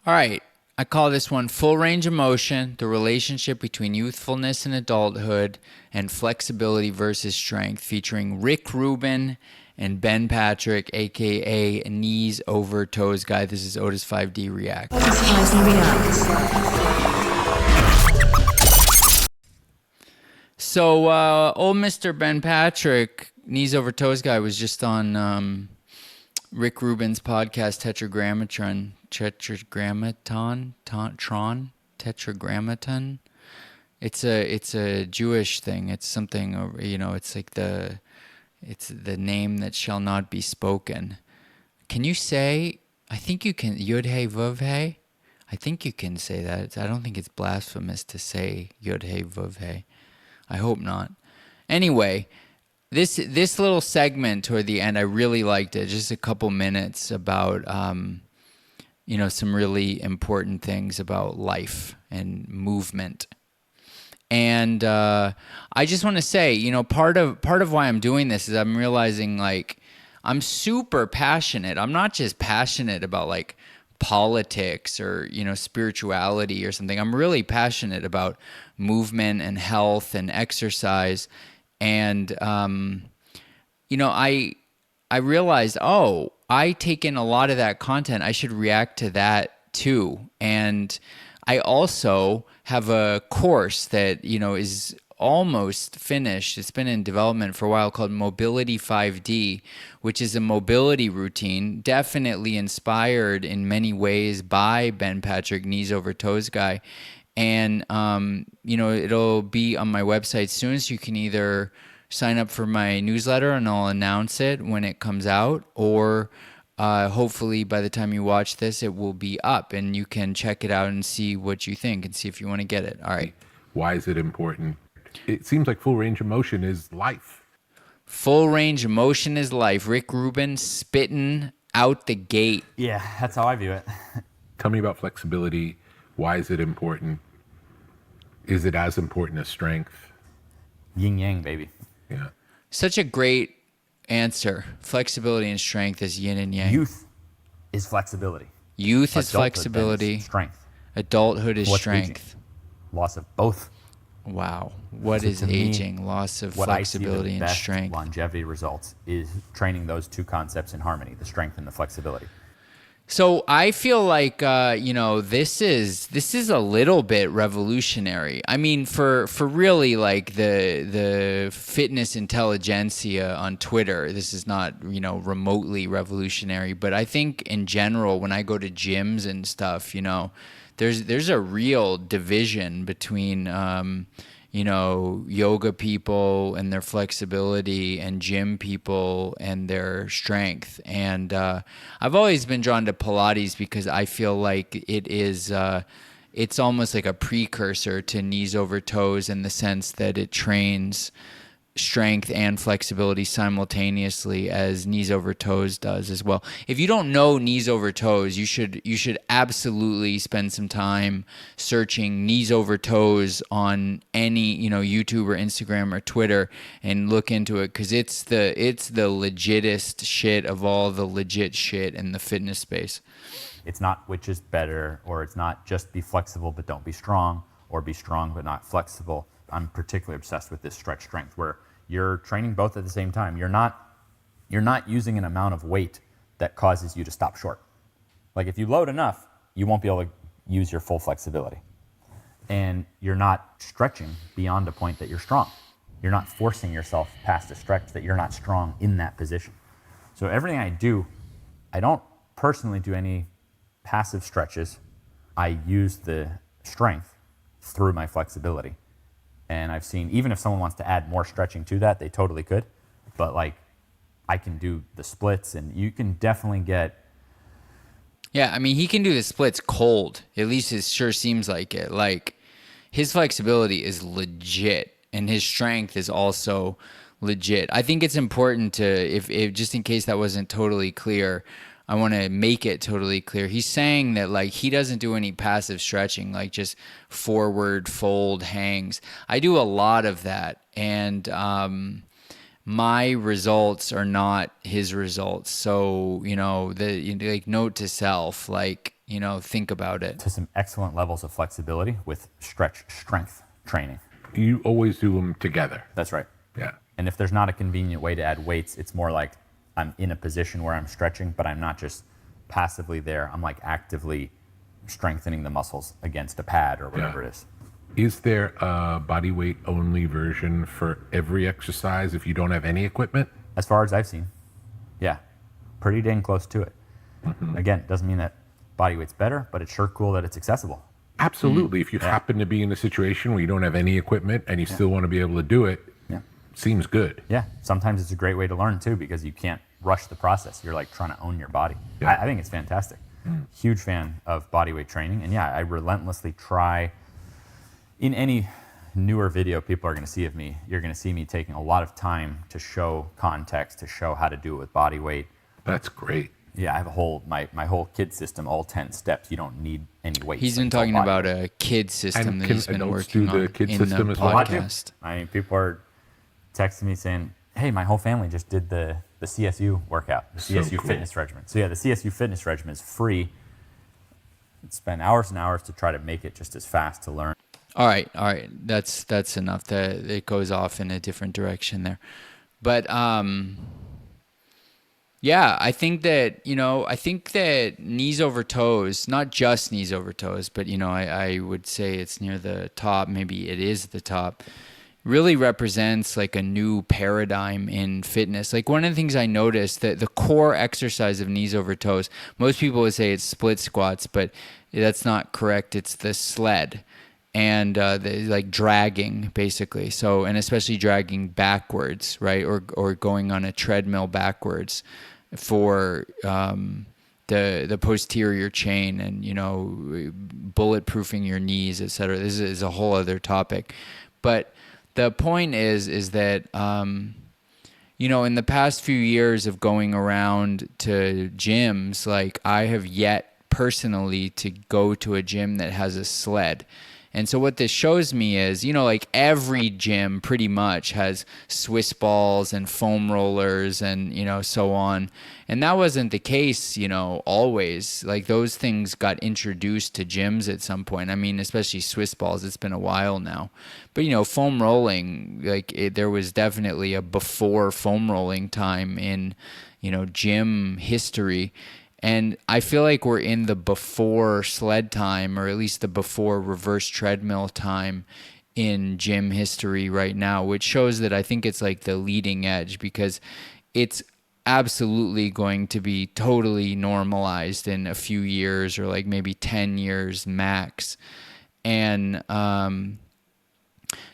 All right. I call this one Full Range of Motion, the relationship between youthfulness and adulthood and flexibility versus strength, featuring Rick Rubin and Ben Patrick, aka Knees Over Toes Guy. This is Otis 5D React. Otis 5D Reacts. So, old Mr. Ben Patrick, Knees Over Toes Guy, was just on Rick Rubin's podcast, Tetragrammaton. It's a Jewish thing. It's something, it's like it's the name that shall not be spoken. Can you say? I think you can. Yud Hey Vav Hey. I think you can say that. I don't think it's blasphemous to say Yud Hey Vav Hey. I hope not. Anyway, this little segment toward the end, I really liked it. Just a couple minutes about, some really important things about life and movement. And I just want to say, part of why I'm doing this is I'm realizing, like, I'm super passionate. I'm not just passionate about, like, politics or, spirituality or something. I'm really passionate about movement and health and exercise. And, I realized, I take in a lot of that content. I should react to that too. And I also have a course that, is almost finished. It's been in development for a while, called Mobility 5D, which is a mobility routine, definitely inspired in many ways by Ben Patrick, Knees Over Toes Guy. And, it'll be on my website soon, so you can either sign up for my newsletter and I'll announce it when it comes out, or hopefully by the time you watch this, it will be up and you can check it out and see what you think and see if you want to get it. All right. Why is it important? It seems like full range of motion is life. Full range of motion is life. Rick Rubin spitting out the gate. Yeah, that's how I view it. Tell me about flexibility. Why is it important? Is it as important as strength? Yin yang, baby. Yeah. Such a great answer. Flexibility and strength is yin and yang. Youth is flexibility. Youth is Adulthood flexibility. is strength. Adulthood is What's strength. aging? Loss of both. Wow. What So is to me, aging? Loss of what flexibility I see the and best strength. longevity results is training those two concepts in harmony, the strength and the flexibility. So I feel like this is a little bit revolutionary. I mean, for really, like, the fitness intelligentsia on Twitter, this is not remotely revolutionary. But I think in general, when I go to gyms and stuff, there's a real division between yoga people and their flexibility and gym people and their strength. And I've always been drawn to Pilates because I feel like it is, it's almost like a precursor to Knees Over Toes in the sense that it trains strength and flexibility simultaneously, as Knees Over Toes does as well. If you don't know Knees Over Toes, you should absolutely spend some time searching Knees Over Toes on any YouTube or Instagram or Twitter and look into it, because it's the legitest shit of all the legit shit in the fitness space. It's not which is better, or it's not just be flexible but don't be strong, or be strong but not flexible. I'm particularly obsessed with this stretch strength, where you're training both at the same time. You're not using an amount of weight that causes you to stop short. Like, if you load enough, you won't be able to use your full flexibility. And you're not stretching beyond a point that you're strong. You're not forcing yourself past a stretch that you're not strong in that position. So everything I do, I don't personally do any passive stretches. I use the strength through my flexibility. And I've seen, even if someone wants to add more stretching to that, they totally could. But, like, I can do the splits, and you can definitely get... Yeah, I mean, he can do the splits cold. At least it sure seems like it. Like, his flexibility is legit, and his strength is also legit. I think it's important to, if just in case that wasn't totally clear, I want to make it totally clear. He's saying that, like, he doesn't do any passive stretching, like just forward fold hangs. I do a lot of that, and my results are not his results. So, like, note to self, like, think about it. To some excellent levels of flexibility with stretch strength training. You always do them together. That's right. Yeah. And if there's not a convenient way to add weights, it's more like I'm in a position where I'm stretching, but I'm not just passively there. I'm like actively strengthening the muscles against a pad or whatever it is. Is there a body weight only version for every exercise if you don't have any equipment? As far as I've seen, yeah, pretty dang close to it. Again, doesn't mean that body weight's better, but it's sure cool that it's accessible. Absolutely. If you happen to be in a situation where you don't have any equipment and you still want to be able to do it, Yeah. seems good. Yeah, sometimes it's a great way to learn too because you can't rush the process. You're like trying to own your body. Yeah. I think it's fantastic. Huge fan of body weight training. And yeah, I relentlessly try. In any newer video people are going to see of me, you're going to see me taking a lot of time to show context, to show how to do it with body weight. That's great. Yeah, I have a whole, my whole kid system, all 10 steps. You don't need any weights. He's been It's all talking body about weight. a kid system And that can he's been adults working do the on kid in system the as well? podcast. I mean, people are texting me saying, hey, my whole family just did the CSU workout, the So CSU cool. fitness regimen. So yeah, the CSU fitness regimen is free. Spend hours and hours to try to make it just as fast to learn. All right. That's enough. That it goes off in a different direction there, but yeah, I think that knees over toes, not just knees over toes, but I would say it's near the top. Maybe it is the top. Really represents like a new paradigm in fitness. Like one of the things I noticed that the core exercise of knees over toes, most people would say it's split squats, but that's not correct. It's the sled and like dragging basically. So, and especially dragging backwards, right? Or going on a treadmill backwards for the posterior chain and, bulletproofing your knees, etc. This is a whole other topic. But the point is that, in the past few years of going around to gyms, like I have yet personally to go to a gym that has a sled. And so what this shows me is, like every gym pretty much has Swiss balls and foam rollers and, so on. And that wasn't the case, always. Like those things got introduced to gyms at some point. I mean, especially Swiss balls. It's been a while now. But, foam rolling, there was definitely a before foam rolling time in, gym history. And I feel like we're in the before sled time, or at least the before reverse treadmill time in gym history right now, which shows that I think it's like the leading edge because it's absolutely going to be totally normalized in a few years or like maybe 10 years max. And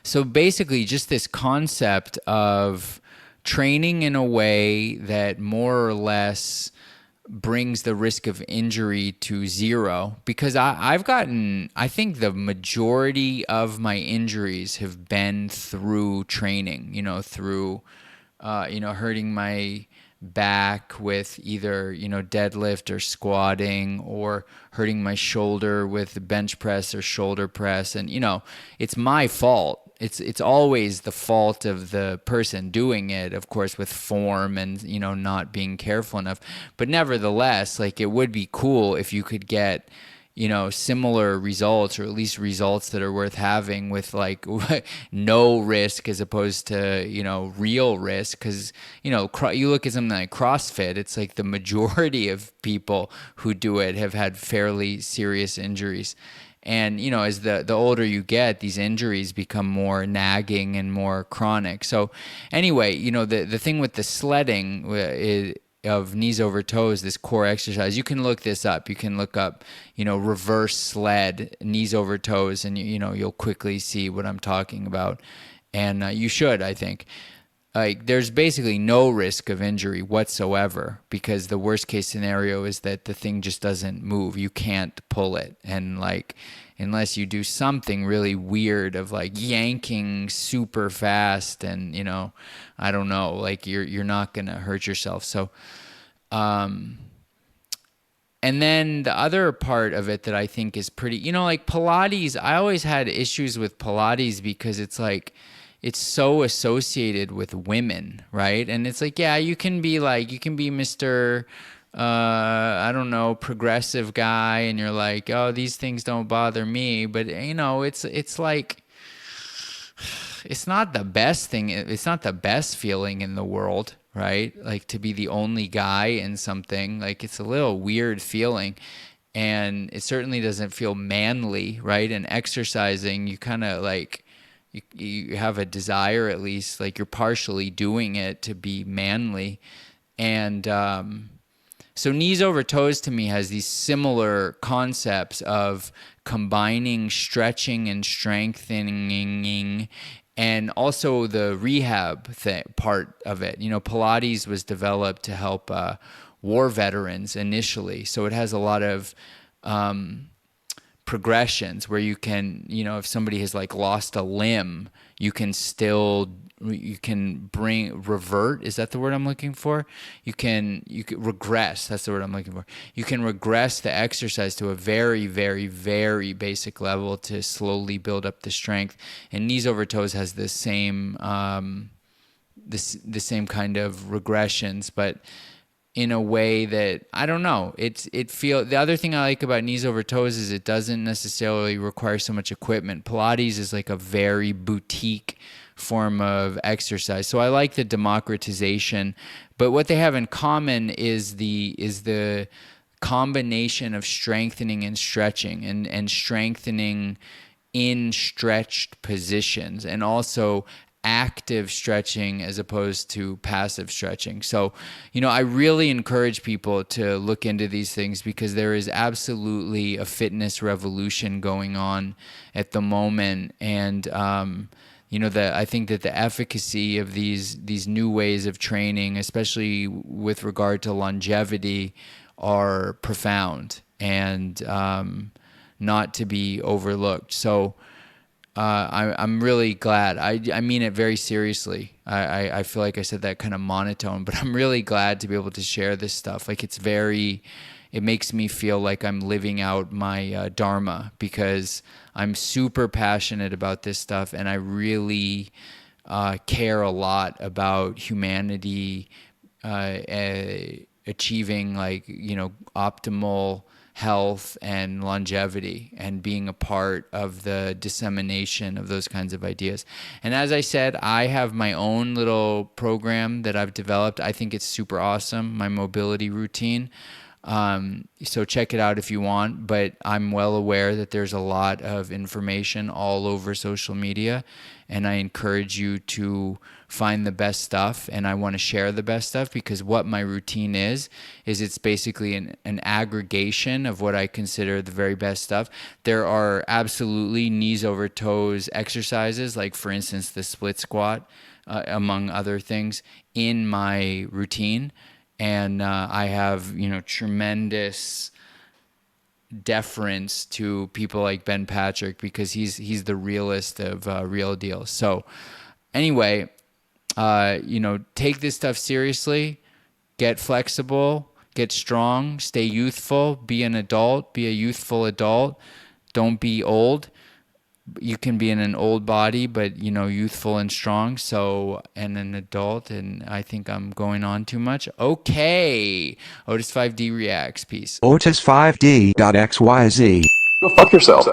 so basically just this concept of training in a way that more or less brings the risk of injury to zero, because I think the majority of my injuries have been through training, through, hurting my back with either, deadlift or squatting, or hurting my shoulder with bench press or shoulder press. And, it's my fault. It's always the fault of the person doing it, of course, with form and, not being careful enough. But nevertheless, like it would be cool if you could get, similar results, or at least results that are worth having with like no risk as opposed to, real risk. Because, you look at something like CrossFit, it's like the majority of people who do it have had fairly serious injuries. And, as the older you get, these injuries become more nagging and more chronic. So anyway, the thing with the sledding of knees over toes, this core exercise, you can look this up. You can look up, reverse sled, knees over toes, and, you'll quickly see what I'm talking about. And you should, I think. Like there's basically no risk of injury whatsoever, because the worst case scenario is that the thing just doesn't move. You can't pull it. And like, unless you do something really weird of like yanking super fast and, I don't know, like you're not going to hurt yourself. So, and then the other part of it that I think is pretty, like Pilates, I always had issues with Pilates because it's like, it's so associated with women, right? And it's like, yeah, you can be Mr., I don't know, progressive guy, and you're like, oh, these things don't bother me, but it's like, it's not the best thing. It's not the best feeling in the world, right? Like to be the only guy in something, like it's a little weird feeling. And it certainly doesn't feel manly, right? And exercising, you kind of like, you have a desire, at least, like you're partially doing it to be manly. And so knees over toes to me has these similar concepts of combining stretching and strengthening, and also the rehab part of it. Pilates was developed to help war veterans initially, so it has a lot of progressions where you can, if somebody has like lost a limb, you can revert. Is that the word I'm looking for? You can regress. That's the word I'm looking for. You can regress the exercise to a very, very, very basic level to slowly build up the strength. And knees over toes has the same, the same kind of regressions, but in a way that, I don't know. The other thing I like about knees over toes is it doesn't necessarily require so much equipment. Pilates is like a very boutique form of exercise. So I like the democratization, but what they have in common is the combination of strengthening and stretching, and strengthening in stretched positions, and also active stretching as opposed to passive stretching. So, I really encourage people to look into these things, because there is absolutely a fitness revolution going on at the moment. And, I think that the efficacy of these new ways of training, especially with regard to longevity, are profound and not to be overlooked. So, I'm really glad. I mean it very seriously. I feel like I said that kind of monotone, but I'm really glad to be able to share this stuff. Like it makes me feel like I'm living out my dharma, because I'm super passionate about this stuff, and I really care a lot about humanity achieving optimal health and longevity, and being a part of the dissemination of those kinds of ideas. And as I said, I have my own little program that I've developed. I think it's super awesome, my mobility routine. So check it out if you want, but I'm well aware that there's a lot of information all over social media, and I encourage you to find the best stuff, and I want to share the best stuff, because what my routine is it's basically an aggregation of what I consider the very best stuff. There are absolutely knees over toes exercises, like for instance the split squat, among other things, in my routine. And I have, tremendous deference to people like Ben Patrick, because he's the realest of real deal. So anyway, take this stuff seriously, get flexible, get strong, stay youthful, be an adult, be a youthful adult. Don't be old. You can be in an old body, but youthful and strong. So, and an adult. And I think I'm going on too much. Okay, Otis 5D reacts. Peace. Otis5D.xyz. Go fuck yourself.